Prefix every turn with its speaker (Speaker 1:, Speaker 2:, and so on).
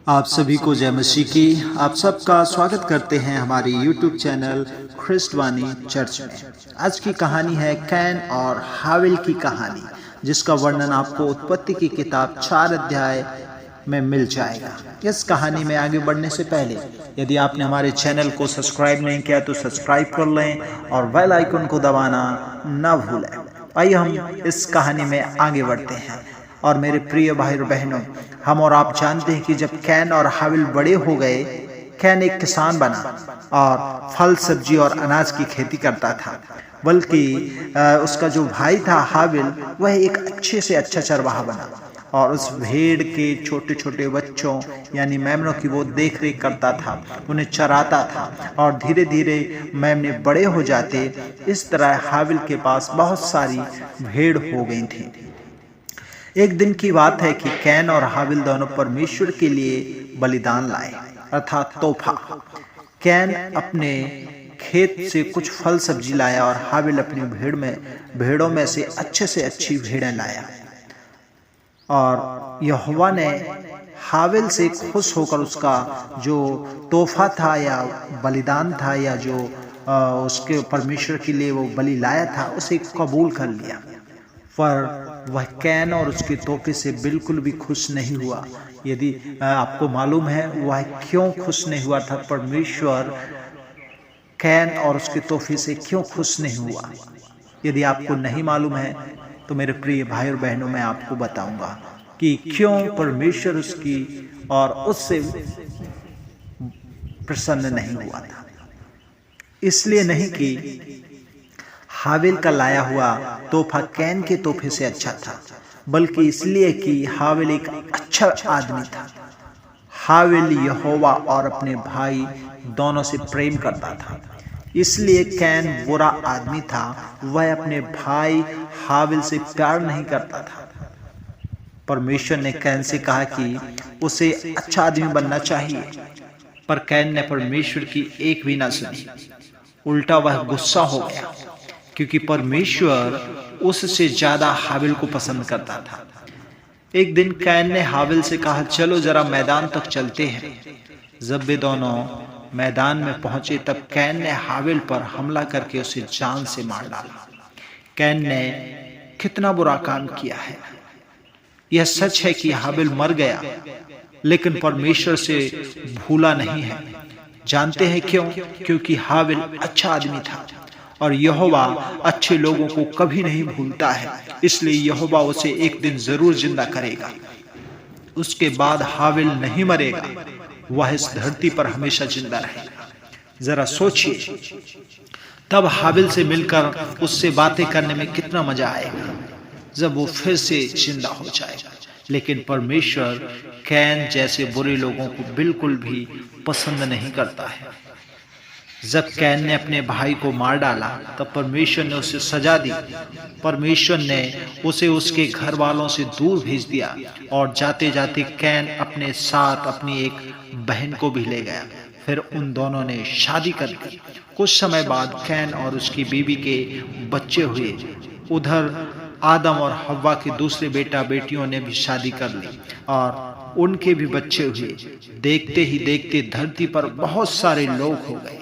Speaker 1: आप सभी को जय मसीह की। आप सबका स्वागत करते हैं हमारी YouTube चैनल ख्रिस्तवानी चर्च में। आज की कहानी है कैन और हाविल की कहानी, जिसका वर्णन आपको उत्पत्ति की किताब 4 अध्याय में मिल जाएगा। इस कहानी में आगे बढ़ने से पहले यदि आपने हमारे चैनल को सब्सक्राइब नहीं किया तो सब्सक्राइब कर लें और बेल आइकन को दबाना ना भूलें। आइए हम इस कहानी में आगे बढ़ते हैं। और मेरे प्रिय भाई और बहनों, हम और आप जानते हैं कि जब कैन और हाविल बड़े हो गए, कैन एक किसान बना और फल सब्जी और अनाज की खेती करता था, बल्कि उसका जो भाई था हाविल, वह एक अच्छे से अच्छा चरवाहा बना और उस भेड़ के छोटे छोटे बच्चों यानी मेमनों की वो देख रेख करता था, उन्हें चराता था और धीरे धीरे मेमने बड़े हो जाते। इस तरह हाविल के पास बहुत सारी भेड़ हो गई थी। एक दिन की बात है कि कैन और हाविल दोनों परमेश्वर के लिए बलिदान लाए, अर्थात तोहफा। कैन अपने खेत से कुछ फल सब्जी लाया और हाविल अपनी भेड़ों में से अच्छी भेड़ें लाया। और यहोवा ने हाविल से खुश होकर उसका जो तोहफा था या बलिदान था या जो उसके परमेश्वर के लिए वो बलि लाया था, उसे कबूल कर लिया। पर वह कैन और उसके तोहफे से बिल्कुल भी खुश नहीं हुआ। यदि आपको मालूम है वह क्यों खुश नहीं हुआ था, परमेश्वर कैन और उसके तोहफे से क्यों खुश नहीं हुआ, यदि आपको नहीं मालूम है तो मेरे प्रिय भाई और बहनों, मैं आपको बताऊंगा कि क्यों परमेश्वर उसकी और उससे प्रसन्न नहीं हुआ था। इसलिए नहीं कि हाविल का लाया हुआ तोहफा कैन के तोहफे से अच्छा था, बल्कि इसलिए कि हाविल एक अच्छा आदमी था। हाविल यहोवा और अपने भाई दोनों से प्रेम करता था, इसलिए कैन बुरा आदमी था। वह अपने भाई हाविल से प्यार नहीं करता था। परमेश्वर ने कैन से कहा कि उसे अच्छा आदमी बनना चाहिए, पर कैन ने परमेश्वर की एक भी ना सुनी। उल्टा वह गुस्सा हो गया, क्योंकि परमेश्वर उससे ज्यादा हाविल को पसंद करता था। एक दिन कैन ने हाविल से कहा, चलो जरा मैदान तक चलते हैं। जब वे दोनों मैदान में पहुंचे, तब कैन ने हाविल पर हमला करके उसे जान से मार डाला। कैन ने कितना बुरा काम किया है। यह सच है कि हाविल मर गया, लेकिन परमेश्वर से भूला नहीं है। जानते हैं क्यों? क्योंकि हाविल अच्छा आदमी था और यहोवा अच्छे लोगों को कभी नहीं भूलता है। इसलिए यहोवा उसे एक दिन जरूर जिंदा करेगा। उसके बाद हाविल नहीं मरेगा, वह इस धरती पर हमेशा जिंदा रहेगा। जरा सोचिए, तब हाविल से मिलकर उससे बातें करने में कितना मजा आएगा जब वो फिर से जिंदा हो जाएगा। लेकिन परमेश्वर कैन जैसे बुरे लोगों को बिल्कुल भी पसंद नहीं करता है। जब कैन ने अपने भाई को मार डाला, तब परमेश्वर ने उसे सजा दी। परमेश्वर ने उसे उसके घर वालों से दूर भेज दिया और जाते जाते कैन अपने साथ अपनी एक बहन को भी ले गया। फिर उन दोनों ने शादी कर ली। कुछ समय बाद कैन और उसकी बीवी के बच्चे हुए। उधर आदम और हव्वा के दूसरे बेटा बेटियों ने भी शादी कर ली और उनके भी बच्चे हुए। देखते ही देखते धरती पर बहुत सारे लोग हो गए।